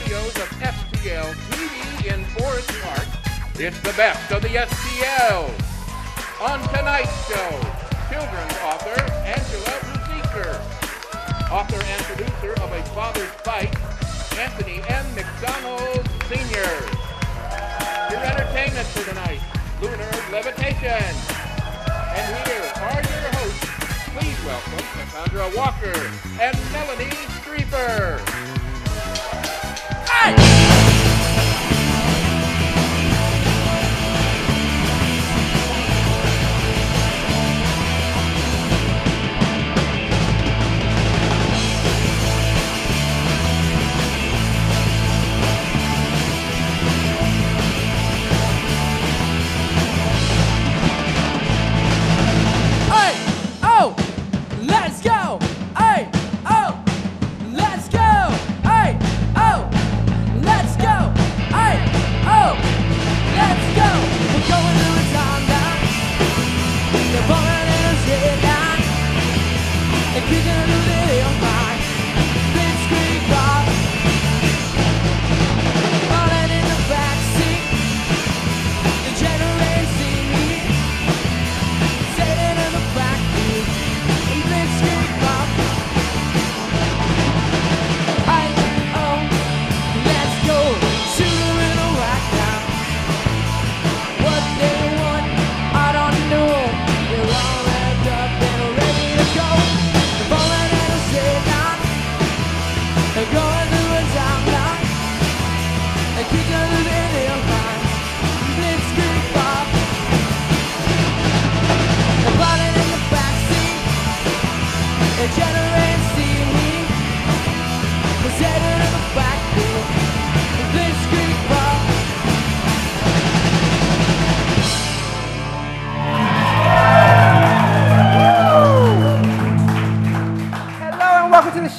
studios of STL TV in Forest Park, it's the best of the STL. On tonight's show, children's author Angela Ruzicka, author and producer of A Father's Fight, Anthony M. McDonald Sr. Your entertainment for tonight, Lunar Levitation. And here are your hosts. Please welcome Cassandra Walker and Melanie Streeper. Hey!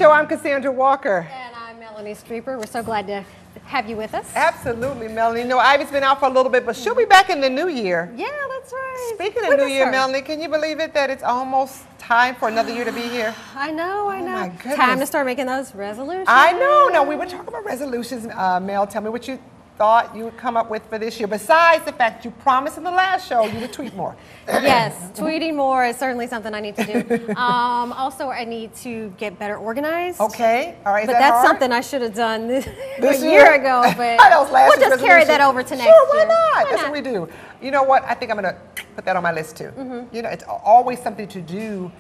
I'm Cassandra Walker. And I'm Melanie Streeper. We're so glad to have you with us. Absolutely, Melanie. You know, Ivy's been out for a little bit, but she'll be back in the new year. Yeah, that's right. Speaking of new year, Melanie, can you believe it that it's almost time for another year to be here? I know, I know. Oh my goodness. Time to start making those resolutions. I know. Now, we were talking about resolutions. Mel, tell me what you thought you would come up with for this year, besides the fact you promised in the last show you would tweet more. Yes, tweeting more is certainly something I need to do. Also, I need to get better organized. Okay, all right. But that's hard? Something I should have done this a year ago, but we'll just carry that over to next year. Sure, why not? That's what we do. You know what? I think I'm going to put that on my list too. You know, it's always something to do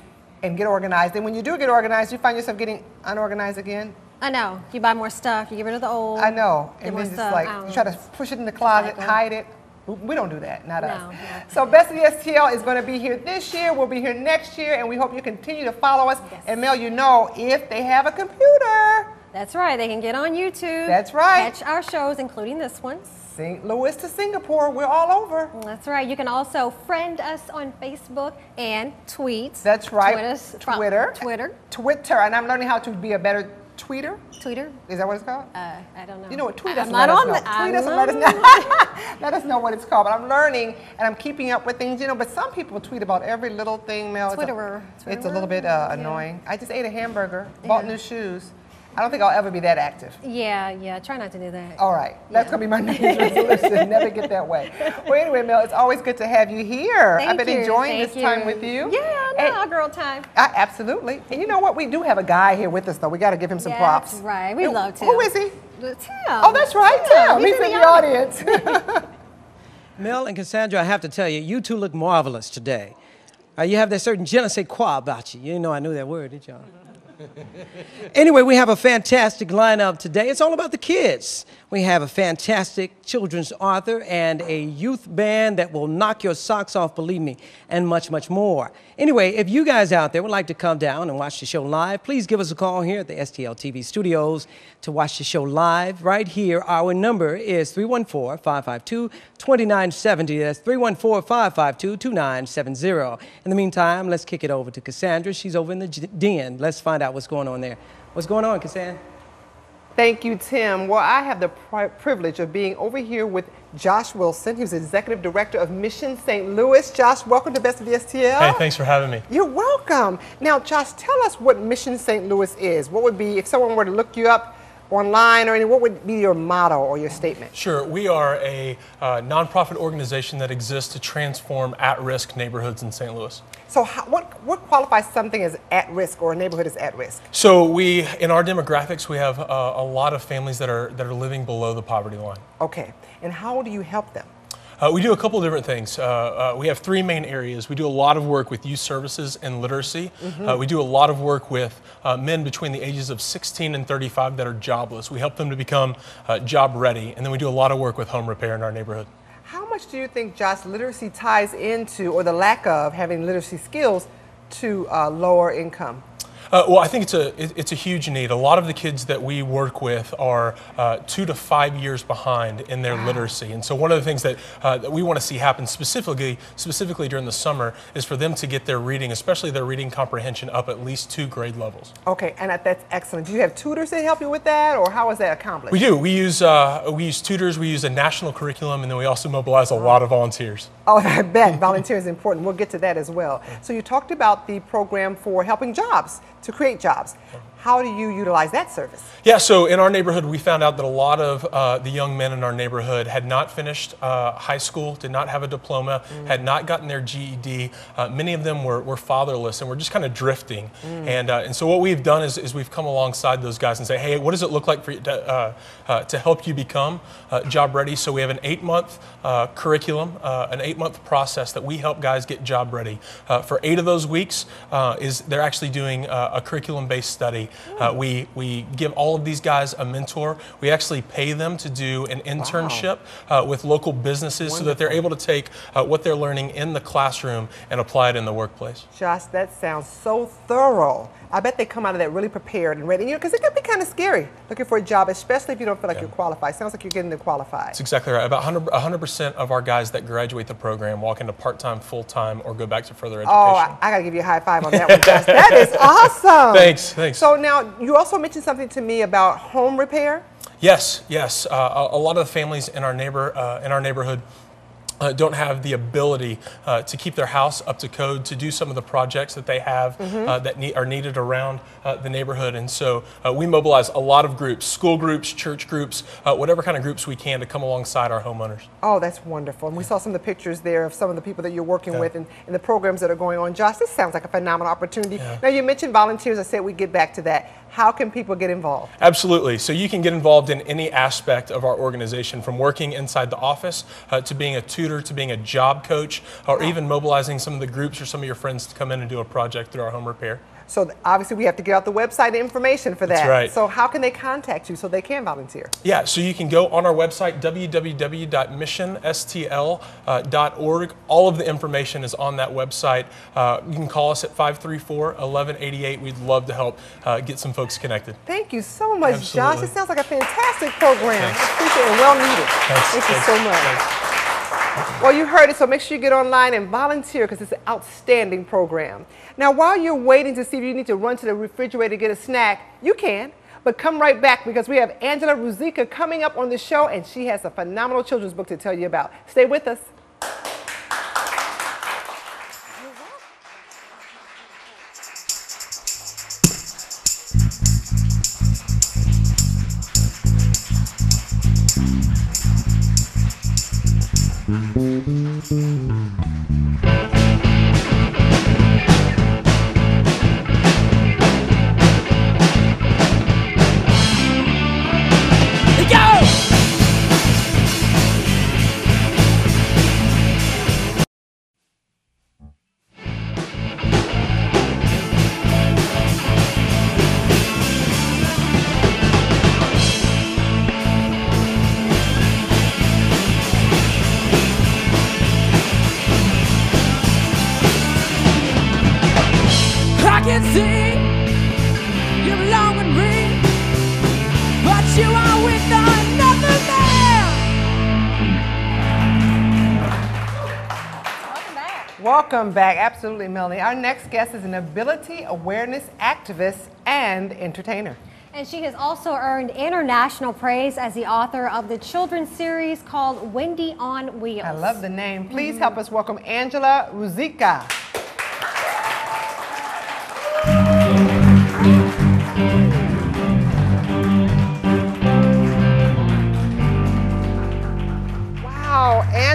and get organized. And when you do get organized, you find yourself getting unorganized again. I know. You buy more stuff, you get rid of the old. I know. And then it's like, you try to push it in the closet, hide it. We don't do that, not us. No. So Best of the STL is going to be here this year. We'll be here next year, and we hope you continue to follow us. Yes. And Mel, you know, if they have a computer. That's right. They can get on YouTube. That's right. Catch our shows, including this one. St. Louis to Singapore, we're all over. That's right. You can also friend us on Facebook and tweet. That's right. Twitter. And I'm learning how to be a better tweeter. Is that what it's called? I don't know. You know what? Tweet us. I'm not on the. Tweet us and let us know. Let us know what it's called. But I'm learning and I'm keeping up with things. You know, but some people tweet about every little thing. Mel, it's a little bit annoying. I just ate a hamburger. Bought new shoes. I don't think I'll ever be that active. Yeah. Try not to do that. All right. That's going to be my New Year's resolution. Never get that way. Well, anyway, Mel, it's always good to have you here. I've been enjoying this time with you. Yeah, I know, our girl time. Absolutely. And you know what? We do have a guy here with us, though. We got to give him some props. That's right. We love Tim. Who is he? Tim. Oh, that's right, Tim. He's in the audience. Mel and Cassandra, I have to tell you, you two look marvelous today. You have that certain je ne sais quoi about you. You know I knew that word, didn't y'all? Anyway, we have a fantastic lineup today. It's all about the kids. We have a fantastic children's author and a youth band that will knock your socks off, believe me, and much, much more. Anyway, if you guys out there would like to come down and watch the show live, please give us a call here at the STL TV studios to watch the show live right here. Our number is 314-552-2970. That's 314-552-2970. In the meantime, let's kick it over to Cassandra. She's over in the den. Let's find out what's going on there. What's going on, Cassandra? Thank you, Tim. Well, I have the privilege of being over here with Josh Wilson, who's Executive Director of Mission St. Louis. Josh, welcome to Best of the STL. Hey, thanks for having me. You're welcome. Now, Josh, tell us what Mission St. Louis is. What would be, if someone were to look you up, online or anything, what would be your motto or your statement? Sure. We are a nonprofit organization that exists to transform at-risk neighborhoods in St. Louis. So what qualifies something as at risk or a neighborhood as at risk? So in our demographics, we have a lot of families that are living below the poverty line. Okay. And how do you help them? We do a couple of different things. We have three main areas. We do a lot of work with youth services and literacy. We do a lot of work with men between the ages of 16 and 35 that are jobless. We help them to become job ready. And then we do a lot of work with home repair in our neighborhood. How much do you think, Josh, literacy ties into, or the lack of having literacy skills, to lower income? Well, I think it's a huge need. A lot of the kids that we work with are 2 to 5 years behind in their literacy, and so one of the things that we want to see happen specifically during the summer is for them to get their reading, especially their reading comprehension, up at least 2 grade levels. Okay, and that's excellent. Do you have tutors that help you with that, or how is that accomplished? We do. We use tutors. We use a national curriculum, and then we also mobilize a lot of volunteers. Oh, I bet volunteer is important. We'll get to that as well. So you talked about the program for helping jobs, to create jobs. How do you utilize that service? Yeah, so in our neighborhood, we found out that a lot of the young men in our neighborhood had not finished high school, did not have a diploma, had not gotten their GED. Many of them were fatherless and were just kind of drifting. And so what we've done is we've come alongside those guys and say, hey, what does it look like for you to help you become job ready? So we have an 8-month curriculum, an 8-month process that we help guys get job ready. For 8 of those weeks, they're actually doing a curriculum-based study. We give all of these guys a mentor. We actually pay them to do an internship with local businesses. Wonderful. So that they're able to take what they're learning in the classroom and apply it in the workplace. Josh, that sounds so thorough. I bet they come out of that really prepared and ready. You know, because it can be kind of scary looking for a job, especially if you don't feel like you're qualified. Sounds like you're getting them qualified. That's exactly right. About 100% of our guys that graduate the program walk into part-time, full-time, or go back to further education. Oh, I got to give you a high five on that one, Josh. That is awesome. Thanks. So now, you also mentioned something to me about home repair? Yes. A lot of the families in our neighborhood don't have the ability to keep their house up to code, to do some of the projects that they have that are needed around the neighborhood. And so we mobilize a lot of groups, school groups, church groups, whatever kind of groups we can to come alongside our homeowners. Oh, that's wonderful. And we saw some of the pictures there of some of the people that you're working with and the programs that are going on. Josh, this sounds like a phenomenal opportunity. Now, you mentioned volunteers. I said we'd get back to that. How can people get involved? Absolutely. So you can get involved in any aspect of our organization, from working inside the office to being a tutor, to being a job coach, or even mobilizing some of the groups or some of your friends to come in and do a project through our home repair. So obviously we have to get out the website information for that. That's right. So how can they contact you so they can volunteer? Yeah, so you can go on our website, www.missionstl.org. All of the information is on that website. You can call us at 534-1188. We'd love to help get some folks connected. Thank you so much, Absolutely. Josh. It sounds like a fantastic program. Thanks. I appreciate it and well needed. Thank you so much. Thanks. Well, you heard it, so make sure you get online and volunteer because it's an outstanding program. Now, while you're waiting to see if you need to run to the refrigerator to get a snack, you can. But come right back because we have Angela Ruzicka coming up on the show, and she has a phenomenal children's book to tell you about. Stay with us. Welcome back. Absolutely, Melanie. Our next guest is an ability awareness activist and entertainer. And she has also earned international praise as the author of the children's series called Wendy on Wheels. I love the name. Please help us welcome Angela Ruzicka.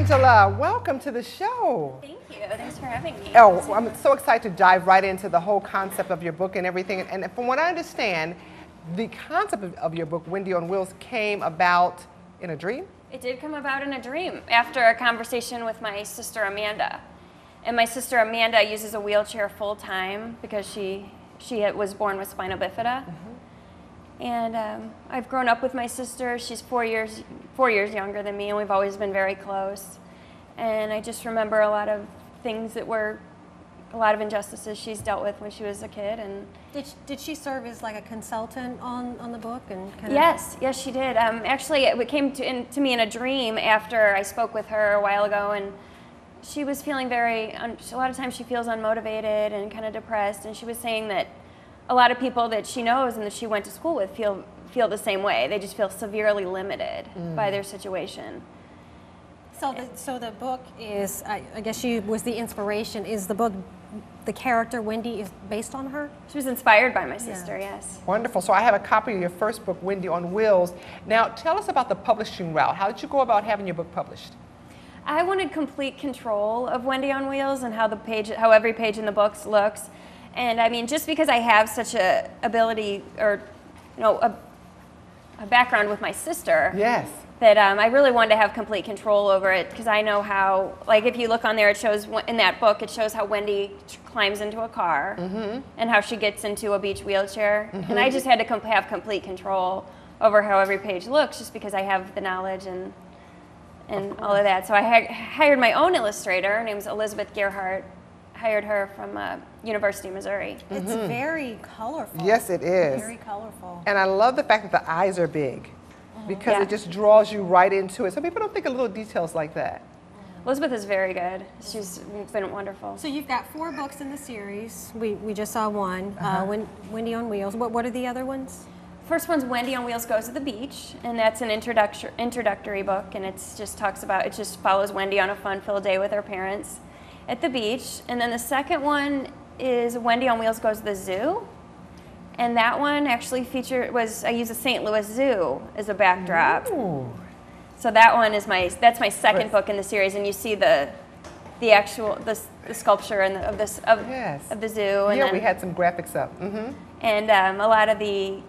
Angela, welcome to the show. Thank you. Thanks for having me. Oh, I'm so excited to dive right into the whole concept of your book and everything. And from what I understand, the concept of your book, Wendy on Wheels, came about in a dream? It did come about in a dream after a conversation with my sister Amanda. And my sister Amanda uses a wheelchair full time because she was born with spina bifida. And I've grown up with my sister. She's 4 years younger than me, and we've always been very close. And I just remember a lot of things that were, a lot of injustices she's dealt with when she was a kid. And Did she serve as like a consultant on the book? And kind yes, she did. Actually, it came to me in a dream after I spoke with her a while ago, and she was feeling a lot of times she feels unmotivated and kind of depressed, and she was saying that a lot of people that she knows and that she went to school with feel the same way. They just feel severely limited by their situation. So the book is, I guess she was the inspiration. Is the book, the character Wendy is based on her? She was inspired by my sister, yes. Wonderful. So I have a copy of your first book, Wendy on Wheels. Now tell us about the publishing route. How did you go about having your book published? I wanted complete control of Wendy on Wheels and how every page in the books looks. And I mean, just because I have such a ability or, a background with my sister, yes, that I really wanted to have complete control over it, because I know how, like if you look on there, it shows, in that book, it shows how Wendy climbs into a car and how she gets into a beach wheelchair. And I just had to have complete control over how every page looks, just because I have the knowledge and all of that. So I hired my own illustrator. Her name's Elizabeth Gerhardt. Hired her from University of Missouri. It's very colorful. Yes, it is. Very colorful. And I love the fact that the eyes are big, because it just draws you right into it. Some people don't think of little details like that. Elizabeth is very good. She's been wonderful. So you've got 4 books in the series. We just saw one, Wendy on Wheels. What are the other ones? First one's Wendy on Wheels Goes to the Beach, and that's an introductory book, and it just follows Wendy on a fun-filled day with her parents at the beach. And then the second one is Wendy on Wheels Goes to the Zoo, and that one actually I use a St. Louis Zoo as a backdrop. Ooh. So that one is that's my second book in the series, and you see the sculpture of the zoo. And yeah, we had some graphics up. And a lot of the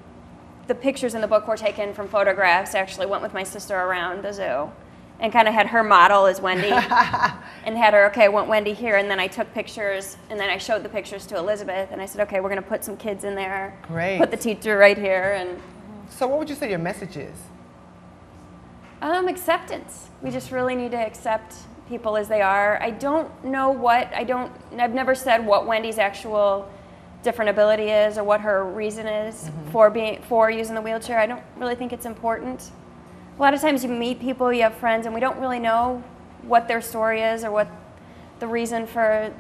pictures in the book were taken from photographs. Actually went with my sister around the zoo and kind of had her model as Wendy and had her, okay, I want Wendy here. And then I took pictures, and then I showed the pictures to Elizabeth, and I said, okay, we're going to put some kids in there. Great. Put the teacher right here. And so what would you say your message is? Acceptance. We just really need to accept people as they are. I don't know I've never said what Wendy's actual different ability is or what her reason is for using the wheelchair. I don't really think it's important. A lot of times you meet people, you have friends, and we don't really know what their story is or what the reason for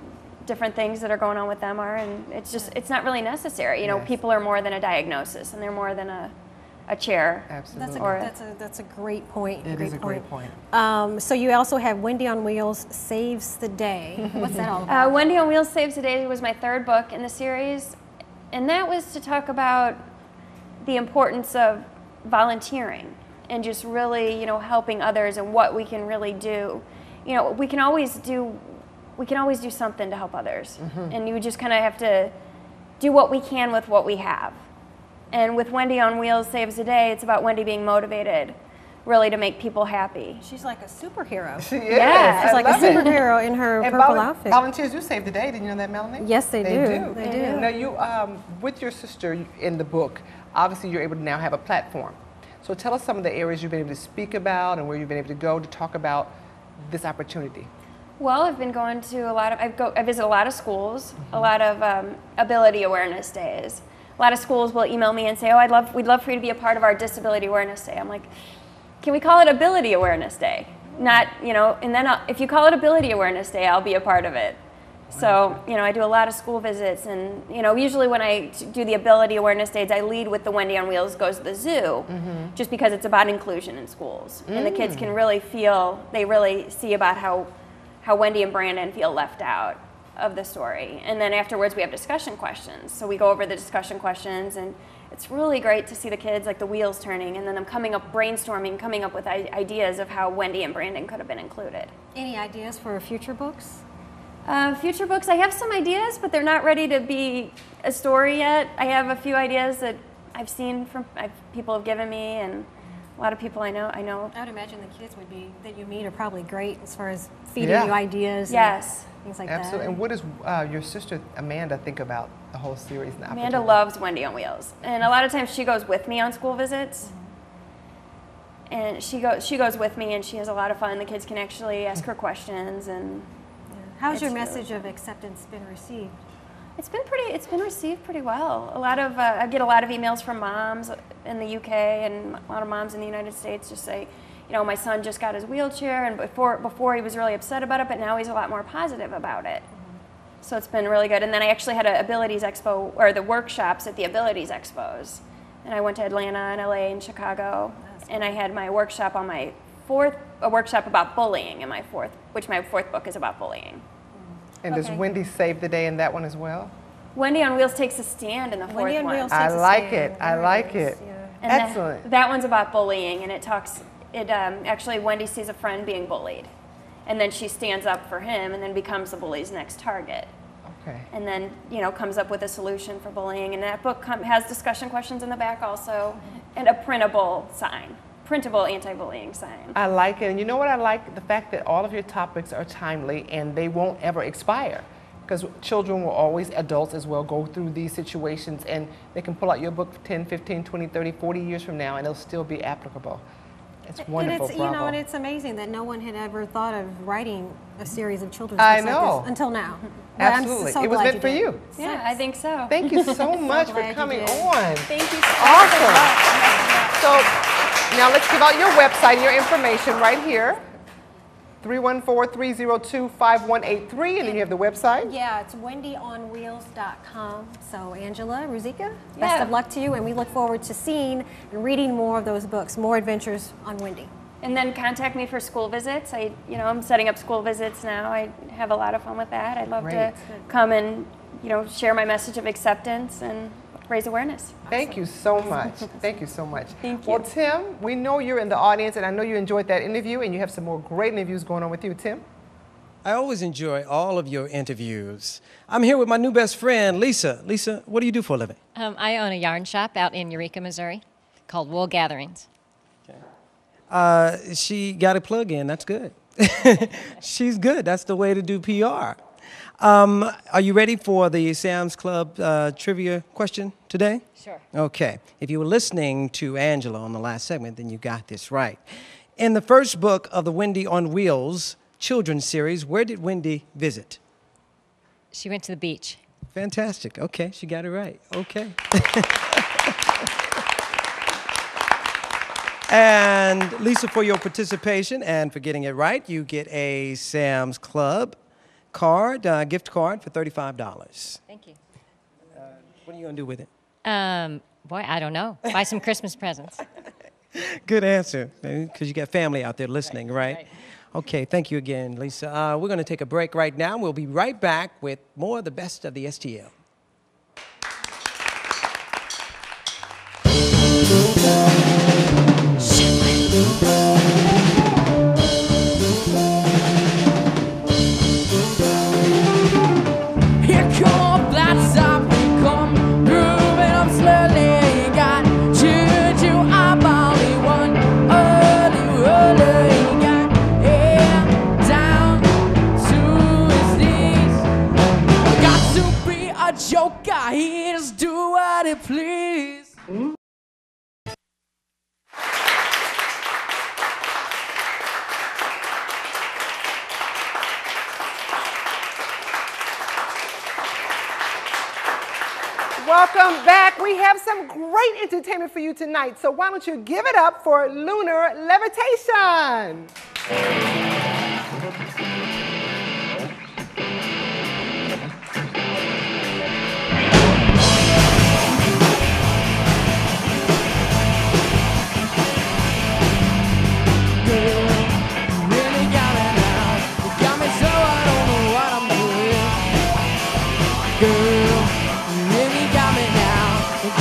different things that are going on with them are, and it's not really necessary. People are more than a diagnosis, and they're more than a chair. Absolutely. That's a great point. It is a great point. So you also have Wendy on Wheels Saves the Day. What's that all about? Wendy on Wheels Saves the Day was my third book in the series, and that was to talk about the importance of volunteering and just really, helping others and what we can really do. We can always do something to help others, and you just kind of have to do what we can with what we have. And with Wendy on Wheels Saves the Day, it's about Wendy being motivated, really, to make people happy. She's like a superhero. She is. Yeah, she's like a superhero in her purple outfit. Volunteers do save the day. Did you know that, Melanie? Yes, they do. They do. Now, you, with your sister in the book, obviously you're able to now have a platform. So tell us some of the areas you've been able to speak about and where you've been able to go to talk about this opportunity. Well, I've been going to I visit a lot of schools, a lot of ability awareness days. A lot of schools will email me and say, oh, we'd love for you to be a part of our Disability Awareness Day. I'm like, can we call it Ability Awareness Day? Not, and then if you call it Ability Awareness Day, I'll be a part of it. So, I do a lot of school visits, and, usually when I do the Ability Awareness Days, I lead with the Wendy on Wheels Goes to the Zoo, just because it's about inclusion in schools. And the kids can really see about how Wendy and Brandon feel left out of the story. And then afterwards we have discussion questions. So we go over the discussion questions and it's really great to see the kids, like the wheels turning, and then them brainstorming, coming up with ideas of how Wendy and Brandon could have been included. Any ideas for future books? Future books, I have some ideas, but they're not ready to be a story yet. I have a few ideas that I've seen from people have given me, and a lot of people I know. I would imagine the kids that you meet are probably great as far as feeding you ideas. Yes. And things like Absolutely. that. And what does your sister Amanda think about the whole series now? Amanda loves Wendy on Wheels, and a lot of times she goes with me on school visits. And she goes with me, and she has a lot of fun. The kids can actually ask her questions, and how's your message of acceptance been received? It's been received pretty well. I get a lot of emails from moms in the UK and a lot of moms in the United States just say, you know, my son just got his wheelchair, and before he was really upset about it, but now he's a lot more positive about it. So it's been really good. And then I actually had an Abilities Expo, or the workshops at the Abilities Expos. And I went to Atlanta and LA and Chicago, and I had my workshop on a workshop about bullying in my fourth book is about bullying. And does Wendy save the day in that one as well? Wendy on Wheels takes a stand in the fourth one. I like it. I like it. And excellent. That one's about bullying, and actually Wendy sees a friend being bullied, and then she stands up for him, and then becomes the bully's next target. Okay. And then, you know, comes up with a solution for bullying. And that book has discussion questions in the back also, and a printable anti-bullying sign. I like it. And you know what I like? The fact that all of your topics are timely and they won't ever expire. Because children will always, adults as well, go through these situations, and they can pull out your book 10, 15, 20, 30, 40 years from now, and it'll still be applicable. It's wonderful. And Bravo. and it's amazing that no one had ever thought of writing a series of children's books like this until now. Absolutely. So it was meant for you. Yeah, I think so. Thank you so much for coming on. Thank you so Awesome. much. So now let's give out your website and your information right here. 314-302-5183, and then you have the website. Yeah, it's wendyonwheels.com. So Angela, Ruzicka, best of luck to you, and we look forward to seeing and reading more of those books, more adventures on Wendy. And then contact me for school visits. I'm setting up school visits now. I have a lot of fun with that. I'd love to come and, share my message of acceptance and raise awareness. Thank you so much. Thank you so much. Thank you. Well, Tim, we know you're in the audience, and I know you enjoyed that interview, and you have some more great interviews going on with you, Tim. I always enjoy all of your interviews. I'm here with my new best friend, Lisa. Lisa, what do you do for a living? I own a yarn shop out in Eureka, Missouri called Wool Gatherings. Okay. She got a plug in. That's good. She's good. That's the way to do PR. Are you ready for the Sam's Club trivia question today? Sure. Okay. If you were listening to Angela on the last segment, then you got this right. In the first book of the Wendy on Wheels children's series, where did Wendy visit? She went to the beach. Fantastic. Okay, she got it right. Okay. And Lisa, for your participation and for getting it right, you get a Sam's Club card, gift card for $35. Thank you. What are you going to do with it? Boy, I don't know. Buy some Christmas presents. Good answer, because you got family out there listening, right? Okay, thank you again, Lisa. We're going to take a break right now. We'll be right back with more of the best of the STL. Joker, he just do what he please. Welcome back. We have some great entertainment for you tonight, so why don't you give it up for Lunar Levitation.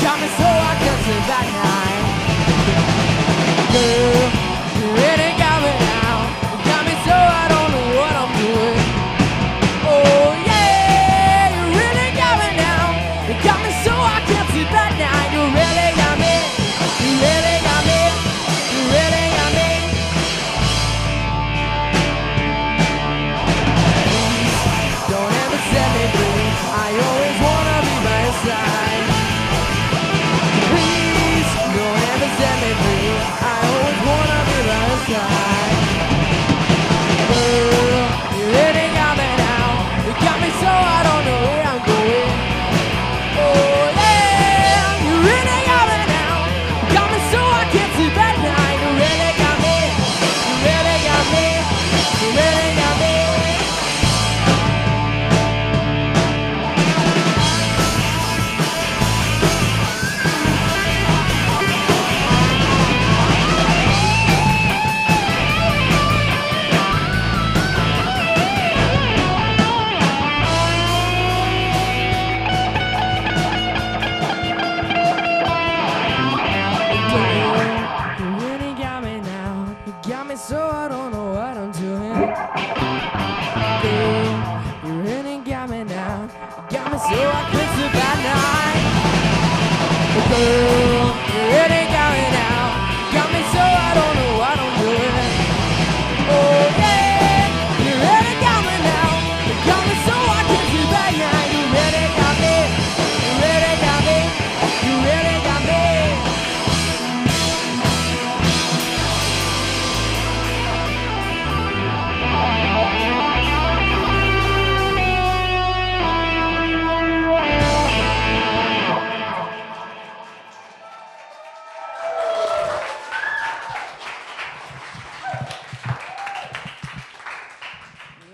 Got me so I Girl, you really got me now. Got me so I could sleep at night. Girl, you really got me now. Got me so I don't know what I'm doing. Oh yeah, you really got me now. You got me so I could sleep at night. You really got me. You really got me. You really got me.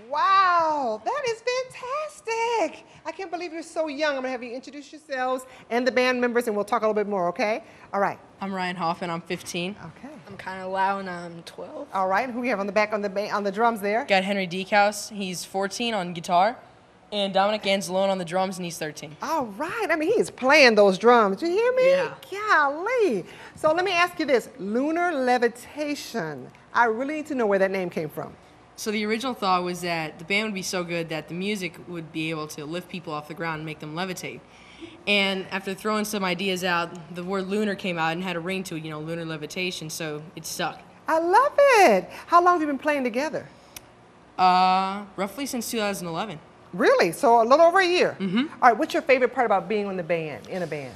Wow, that is fantastic. I can't believe you're so young. I'm going to have you introduce yourselves and the band members, and we'll talk a little bit more, okay? All right. I'm Ryan Hoffman. I'm 15. Okay. I'm kind of loud and I'm 12. All right. Who we have on the back on the drums there? Got Henry Deekhouse. He's 14 on guitar. And Dominic Anzalone on the drums, and he's 13. All right. I mean, he is playing those drums. You hear me? Yeah. Golly. So let me ask you this. Lunar Levitation. I really need to know where that name came from. So the original thought was that the band would be so good that the music would be able to lift people off the ground and make them levitate. And after throwing some ideas out, the word lunar came out and had a ring to it, you know, lunar levitation, so it stuck. I love it. How long have you been playing together? Roughly since 2011. Really? So a little over a year? Mm-hmm. All right. What's your favorite part about being in a band?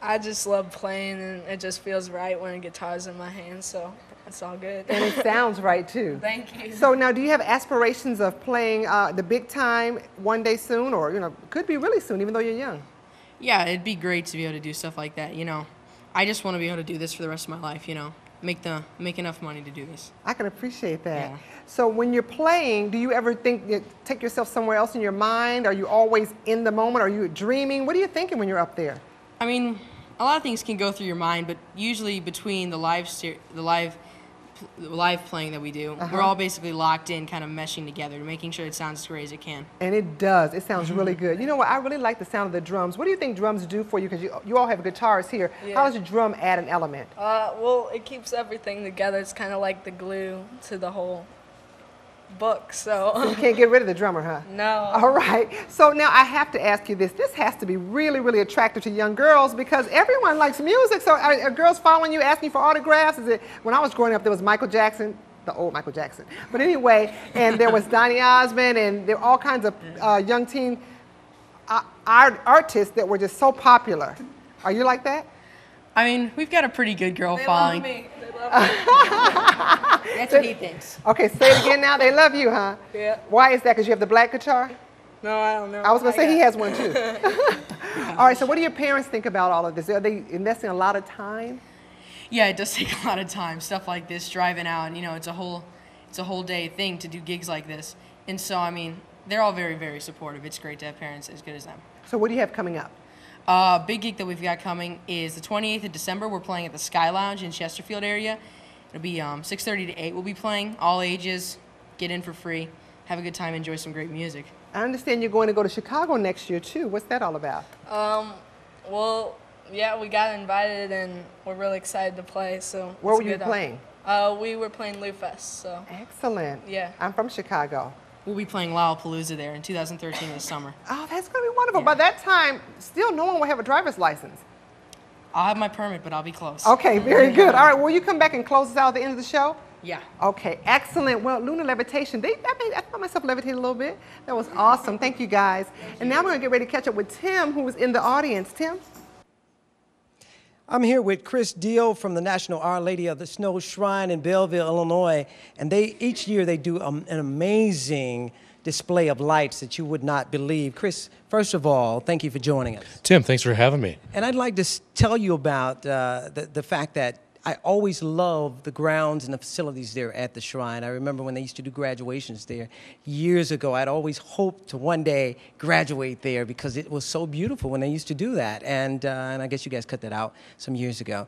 I just love playing, and it just feels right when a guitar's in my hand, so it's all good. And it sounds right, too. Thank you. So now, do you have aspirations of playing the big time one day soon, or, you know, could be really soon, even though you're young? Yeah, it'd be great to be able to do stuff like that, you know. I just want to be able to do this for the rest of my life, you know. Make enough money to do this. I can appreciate that. Yeah. So when you're playing, do you ever take yourself somewhere else in your mind? Are you always in the moment? Are you dreaming? What are you thinking when you're up there? I mean, a lot of things can go through your mind, but usually between the live playing that we do, we're all basically locked in, kind of meshing together, making sure it sounds as great as it can. And it does. It sounds really good. You know what? I really like the sound of the drums. What do you think drums do for you? Because you all have guitars here. Yeah. How does a drum add an element? Well, it keeps everything together. It's kind of like the glue to the whole book, so. You can't get rid of the drummer, huh? No. All right. So now I have to ask you this. This has to be really, really attractive to young girls because everyone likes music. So are girls following you, asking for autographs? When I was growing up, there was Michael Jackson, the old Michael Jackson. But anyway, and there was Donny Osmond, and there were all kinds of young teen artists that were just so popular. Are you like that? I mean, we've got a pretty good girl They following. love me. They love me. That's what he thinks. Okay, say it again now. They love you, huh? Yeah. Why is that? Because you have the black guitar? No, I don't know. I was going to say he has one too. All right, so what do your parents think about all of this? Are they investing a lot of time? Yeah, it does take a lot of time. Stuff like this, driving out, and you know, it's a whole day thing to do gigs like this. And so, I mean, they're all very, very supportive. It's great to have parents as good as them. So what do you have coming up? Big gig that we've got coming is the 28th of December. We're playing at the Sky Lounge in Chesterfield area. It'll be 6:30 to 8. We'll be playing all ages. Get in for free. Have a good time. Enjoy some great music. I understand you're going to go to Chicago next year too. What's that all about? Well, yeah, we got invited, and we're really excited to play. So. Where were you playing? We were playing Lou Fest. So. Excellent. Yeah. I'm from Chicago. We'll be playing Lollapalooza there in 2013 this summer. Oh, that's going to be wonderful. Yeah. By that time, still no one will have a driver's license. I'll have my permit, but I'll be close. Okay, very good. All right, will you come back and close us out at the end of the show? Yeah. Okay, excellent. Well, Lunar Levitation, I found myself levitating a little bit. That was awesome. Thank you, guys. And now we're going to get ready to catch up with Tim, who was in the audience. Tim? I'm here with Chris Deal from the National Our Lady of the Snow Shrine in Belleville, Illinois. And each year they do an amazing display of lights that you would not believe. Chris, first of all, thank you for joining us. Tim, thanks for having me. And I'd like to tell you about the fact that I always loved the grounds and the facilities there at the shrine. I remember when they used to do graduations there years ago. I'd always hoped to one day graduate there because it was so beautiful when they used to do that. And I guess you guys cut that out some years ago.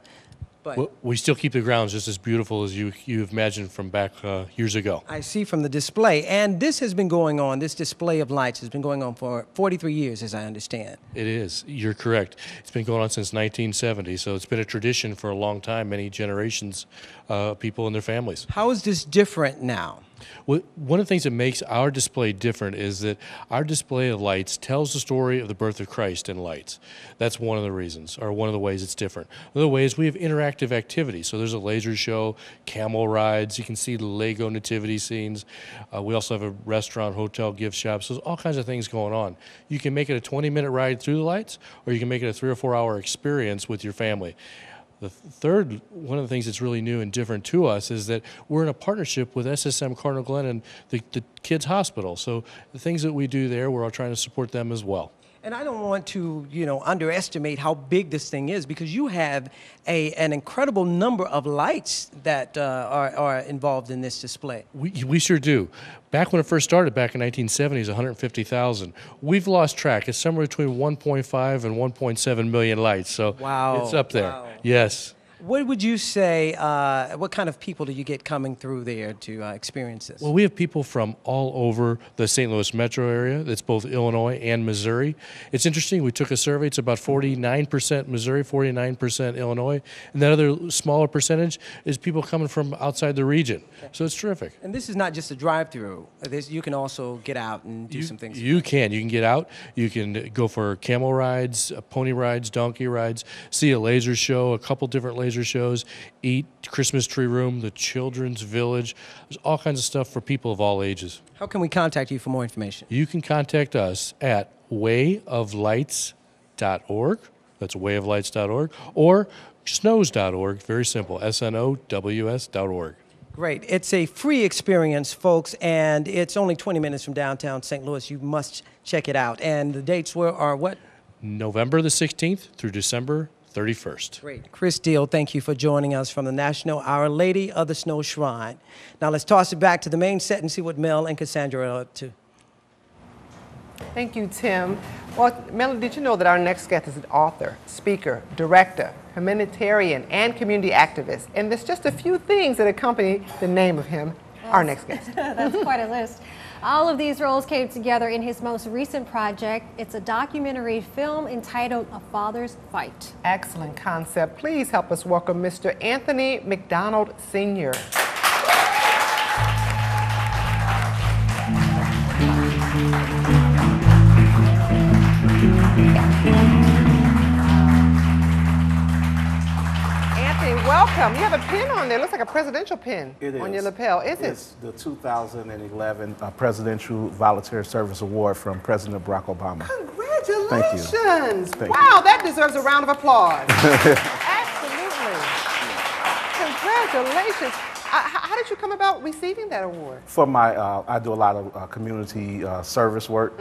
But we still keep the grounds just as beautiful as you've imagined from back years ago. I see from the display. And this has been going on, this display of lights has been going on for 43 years, as I understand. It is. You're correct. It's been going on since 1970, so it's been a tradition for a long time, many generations of people and their families. How is this different now? Well, one of the things that makes our display different is that our display of lights tells the story of the birth of Christ in lights. That's one of the reasons, or one of the ways it's different. Another way is we have interactive activities. So there's a laser show, camel rides, you can see Lego nativity scenes. We also have a restaurant, hotel, gift shop, so there's all kinds of things going on. You can make it a 20-minute ride through the lights, or you can make it a 3 or 4 hour experience with your family. The third, one of the things that's really new and different to us is that we're in a partnership with SSM Cardinal Glen and the Kids Hospital. So the things that we do there, we're all trying to support them as well. And I don't want to, underestimate how big this thing is, because you have an incredible number of lights that are involved in this display. We sure do. Back when it first started, back in 1970s, 150,000. We've lost track. It's somewhere between 1.5 and 1.7 million lights. So wow. It's up there. Wow. Yes. What would you say, what kind of people do you get coming through there to experience this? Well, we have people from all over the St. Louis metro area. That's both Illinois and Missouri. It's interesting. We took a survey. It's about 49% Missouri, 49% Illinois. And that other smaller percentage is people coming from outside the region. So it's terrific. And this is not just a drive-through. You can also get out and do some things. You can get out. You can go for camel rides, pony rides, donkey rides, see a laser show, a couple different laser shows, eat, Christmas tree room, the children's village. There's all kinds of stuff for people of all ages. How can we contact you for more information? You can contact us at wayoflights.org. That's wayoflights.org, or snows.org. Very simple, SNOWS.org. Great. It's a free experience, folks, and it's only 20 minutes from downtown St. Louis. You must check it out. And the dates are what? November the 16th through December 31st. Great. Chris Deal, thank you for joining us from the National Our Lady of the Snow Shrine. Now let's toss it back to the main set and see what Mel and Cassandra are up to. Thank you, Tim. Well, Melanie, did you know that our next guest is an author, speaker, director, humanitarian, and community activist? And there's just a few things that accompany the name of him, our next guest. That's quite a list. All of these roles came together in his most recent project. It's a documentary film entitled A Father's Fight. Excellent concept. Please help us welcome Mr. Anthony McDonald, Sr. Welcome. You have a pin on there. It looks like a presidential pin on your lapel. It's the 2011 Presidential Volunteer Service Award from President Barack Obama. Congratulations. Thank you. Wow, that deserves a round of applause. Absolutely. Congratulations. How did you come about receiving that award? For my, I do a lot of community service work,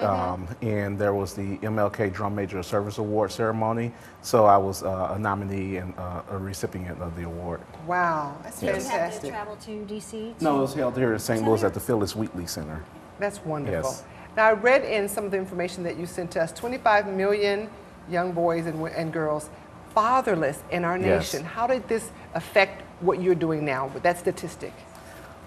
and there was the MLK Drum Major Service Award ceremony, so I was a nominee and a recipient of the award. Wow, that's fantastic. Did you have to travel to D.C.? No, it was held here in St. Louis at the Phyllis Wheatley Center. That's wonderful. Yes. Now, I read in some of the information that you sent to us, 25 million young boys and girls fatherless in our nation. Yes. How did this affect what you're doing now with that statistic?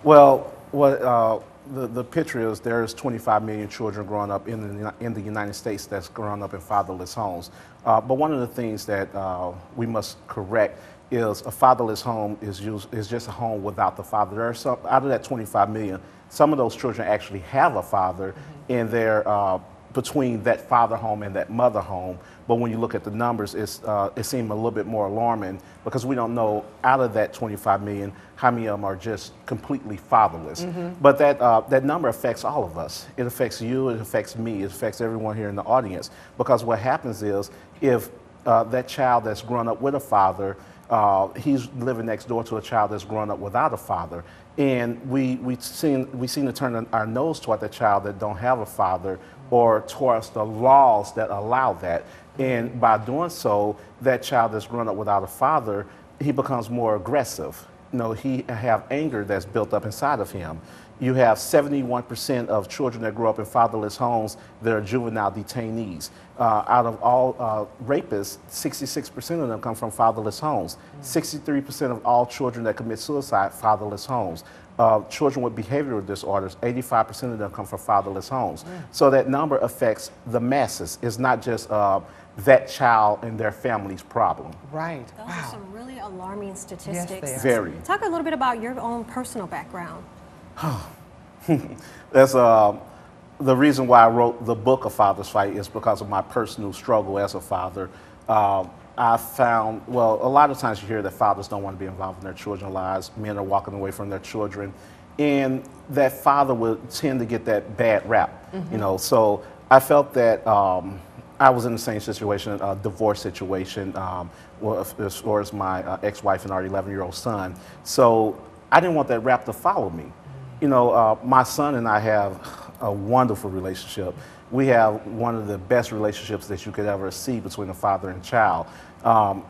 Well, the picture is there's 25 million children growing up in the United States that's growing up in fatherless homes. But one of the things that we must correct is a fatherless home is just a home without the father. There are some, out of that 25 million, some of those children actually have a father, and they're between that father home and that mother home. But when you look at the numbers, it seems a little bit more alarming because we don't know out of that 25 million how many of them are just completely fatherless. But that number affects all of us. It affects you, it affects me, it affects everyone here in the audience. Because what happens is if that child that's grown up with a father, he's living next door to a child that's grown up without a father. And we seem to turn our nose toward the child that don't have a father or towards the laws that allow that. And by doing so, that child that's grown up without a father, he becomes more aggressive. You know, he have anger that's built up inside of him. You have 71% of children that grow up in fatherless homes that are juvenile detainees. Out of all rapists, 66% of them come from fatherless homes. 63% of all children that commit suicide, fatherless homes. Children with behavioral disorders, 85% of them come from fatherless homes. So that number affects the masses. It's not just that child and their family's problem. Right. Those are some really alarming statistics. Yes, they are. Very. Talk a little bit about your own personal background. That's the reason why I wrote the book, A Father's Fight, is because of my personal struggle as a father. I found, well, a lot of times you hear that fathers don't want to be involved in their children's lives. Men are walking away from their children. And that father would tend to get that bad rap, you know. So I felt that I was in the same situation, a divorce situation, as far as my ex-wife and our 11-year-old son. So I didn't want that rap to follow me. You know, my son and I have a wonderful relationship. We have one of the best relationships that you could ever see between a father and child.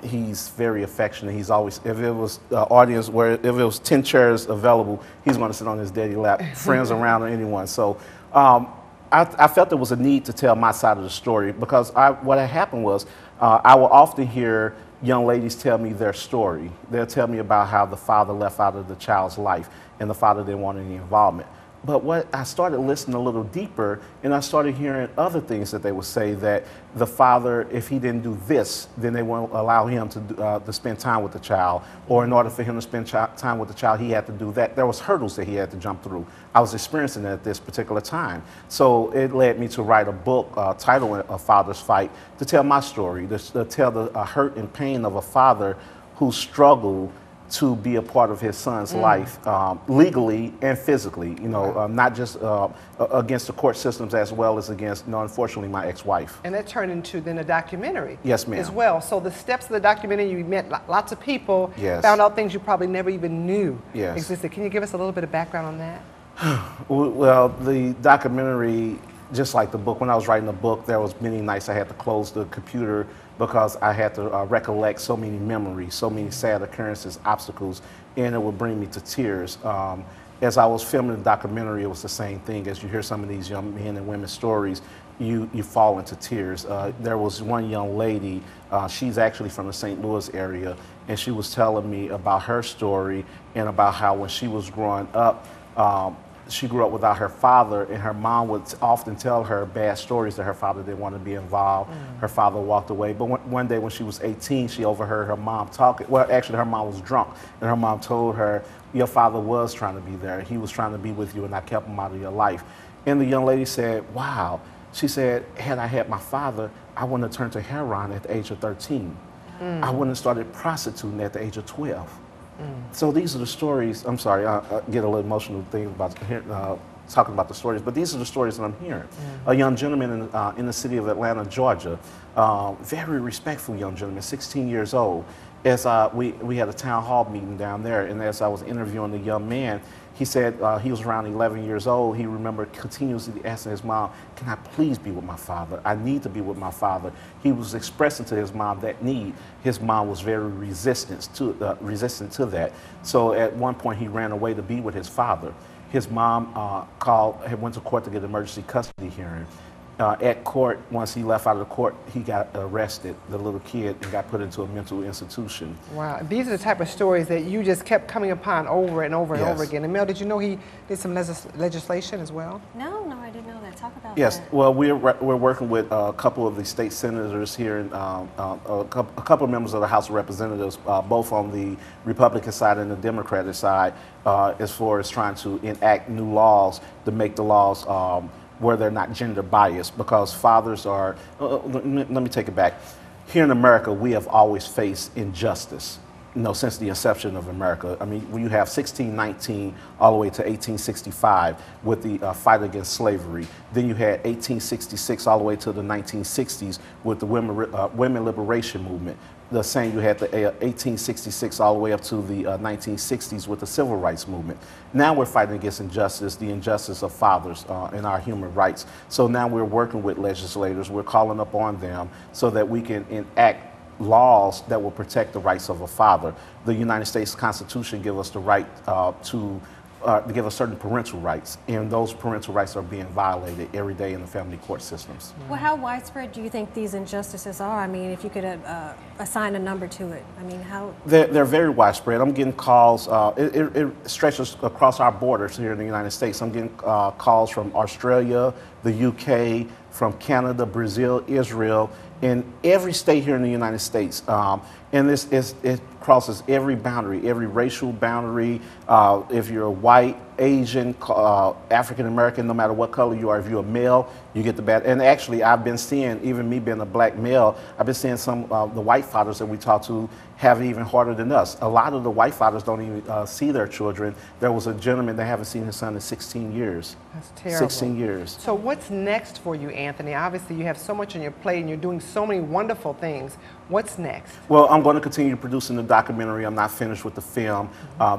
He's very affectionate. He's always, if it was audience where, if it was 10 chairs available, he's going to sit on his daddy lap, friends around or anyone. So I felt there was a need to tell my side of the story, because what had happened was I will often hear young ladies tell me their story. They'll tell me about how the father left out of the child's life and the father didn't want any involvement. But what I started listening a little deeper, and I started hearing other things that they would say, that the father, if he didn't do this, then they won't allow him to spend time with the child, or in order for him to spend time with the child, he had to do that. There was hurdles that he had to jump through. I was experiencing that at this particular time. So it led me to write a book titled A Father's Fight, to tell my story, to tell the hurt and pain of a father who struggled to be a part of his son's life, legally and physically, you know, not just against the court systems, as well as against, you know, unfortunately, my ex-wife. And that turned into then a documentary. Yes, ma'am. As well. So the steps of the documentary, you met lots of people, yes, found out things you probably never even knew yes, existed. Can you give us a little bit of background on that? Well, the documentary, just like the book, when I was writing the book, there was many nights I had to close the computer because I had to recollect so many memories, so many sad occurrences, obstacles, and it would bring me to tears. As I was filming the documentary, it was the same thing. As you hear some of these young men and women's stories, you fall into tears. There was one young lady, she's actually from the St. Louis area, and she was telling me about her story and about how when she was growing up, she grew up without her father, and her mom would often tell her bad stories that her father didn't want to be involved. Her father walked away. But one day when she was 18, she overheard her mom talking. Well, actually, her mom was drunk, and her mom told her, your father was trying to be there. He was trying to be with you, and I kept him out of your life. And the young lady said, wow. She said, had I had my father, I wouldn't have turned to heroin at the age of 13. I wouldn't have started prostituting at the age of 12. So these are the stories. I'm sorry, I get a little emotional thing about talking about the stories, but these are the stories that I'm hearing. A young gentleman in the city of Atlanta, Georgia, very respectful young gentleman, 16 years old. As we had a town hall meeting down there, and as I was interviewing the young man, he said he was around 11 years old. He remembered continuously asking his mom, can I please be with my father? I need to be with my father. He was expressing to his mom that need. His mom was very resistant to that. So at one point he ran away to be with his father. His mom went to court to get an emergency custody hearing. At court, once he left out of the court, he got arrested, the little kid, and got put into a mental institution. Wow, these are the type of stories that you just kept coming upon over and over and yes, over again. And Mel, did you know he did some legislation as well? No, I didn't know that. Talk about yes, that. well, we're working with a couple of the state senators here, and a couple of members of the House of Representatives, both on the Republican side and the Democratic side, as far as trying to enact new laws to make the laws where they're not gender biased, because fathers are, let me take it back. Here in America, we have always faced injustice, you know, since the inception of America. I mean, when you have 1619 all the way to 1865 with the fight against slavery. Then you had 1866 all the way to the 1960s with the women liberation movement. The same, you had the 1866 all the way up to the 1960s with the civil rights movement. Now we're fighting against injustice, the injustice of fathers and our human rights. So now we're working with legislators, we're calling up on them so that we can enact laws that will protect the rights of a father. The United States Constitution gives us the right to give us certain parental rights, and those parental rights are being violated every day in the family court systems. Well, how widespread do you think these injustices are? I mean, if you could assign a number to it, I mean, how? They're very widespread. I'm getting calls, it stretches across our borders here in the United States. I'm getting calls from Australia, the UK, from Canada, Brazil, Israel, in every state here in the United States. And it crosses every boundary, every racial boundary. If you're white, Asian, African American, no matter what color you are, if you're a male, you get the bad. And actually, I've been seeing, even me being a black male, I've been seeing some the white fathers that we talk to have it even harder than us. A lot of the white fathers don't even see their children. There was a gentleman that haven't seen his son in 16 years. That's terrible. 16 years. So what's next for you, Anthony? Obviously, you have so much on your plate and you're doing so many wonderful things. What's next? Well, I'm going to continue producing the documentary. I'm not finished with the film.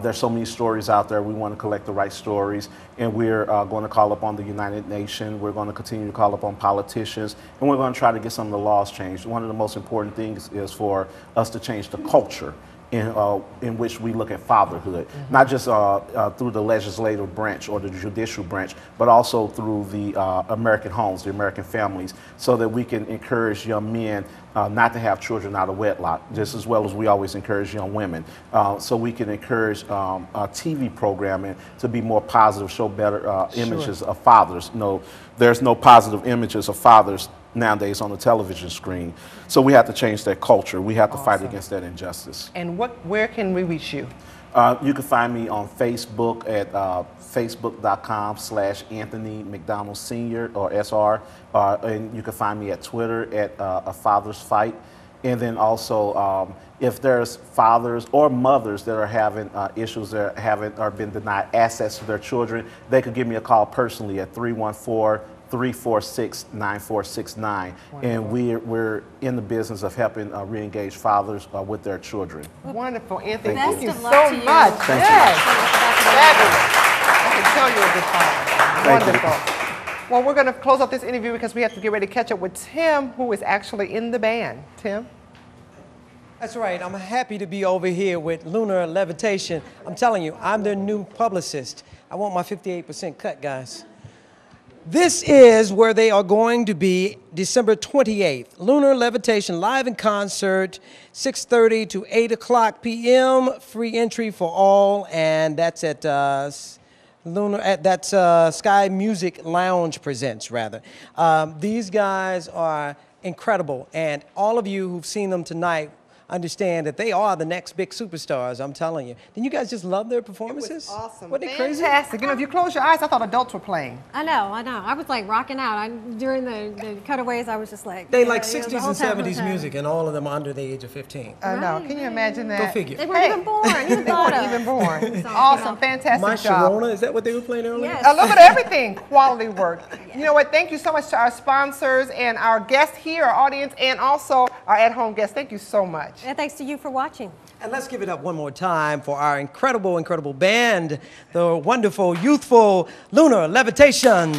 There's so many stories out there. We want to collect the right stories, and we're going to call upon the United Nations. We're going to continue to call upon politicians, and we're going to try to get some of the laws changed. One of the most important things is for us to change the culture in which we look at fatherhood, not just through the legislative branch or the judicial branch, but also through the American homes, the American families, so that we can encourage young men not to have children out of wedlock, just as well as we always encourage young women. So we can encourage TV programming to be more positive, show better images of fathers. No, there's no positive images of fathers nowadays on the television screen. So we have to change that culture. We have to fight against that injustice. And where can we reach you? You can find me on Facebook at facebook.com/Anthony McDonald Sr. or SR. And you can find me at Twitter at A Father's Fight. And then also, if there's fathers or mothers that are having issues that haven't or been denied access to their children, they could give me a call personally at 314-346-9469. And we're in the business of helping re-engage fathers with their children. Wonderful, Anthony. Thank Thank you you. so much. Thank yes. you. Fabulous. I can tell you're a good father. Thank you. Wonderful. Well, we're going to close off this interview because we have to get ready to catch up with Tim, who is actually in the band. Tim? That's right. I'm happy to be over here with Lunar Levitation. I'm telling you, I'm their new publicist. I want my 58% cut, guys. This is where they are going to be December 28th. Lunar Levitation live in concert, 6:30 to 8 o'clock p.m. Free entry for all, and that's at Sky Music Lounge presents, rather. These guys are incredible, and all of you who've seen them tonight understand that they are the next big superstars, I'm telling you. Didn't you guys just love their performances? It was awesome. Wasn't it crazy? Fantastic. You know, if you close your eyes, I thought adults were playing. I know. I was like rocking out. During the cutaways, I was just like. They like 60s and 70s music, and all of them under the age of 15. I know. Can you imagine that? Go figure. They weren't even born. Even They weren't even born. Awesome. Fantastic My job. Sharona, is that what they were playing earlier? Yes. A little bit of everything. Quality work. You know what? Thank you so much to our sponsors and our guests here, our audience, and also our at-home guests. Thank you so much. And thanks to you for watching. And let's give it up one more time for our incredible, incredible band, the wonderful, youthful Lunar Levitation.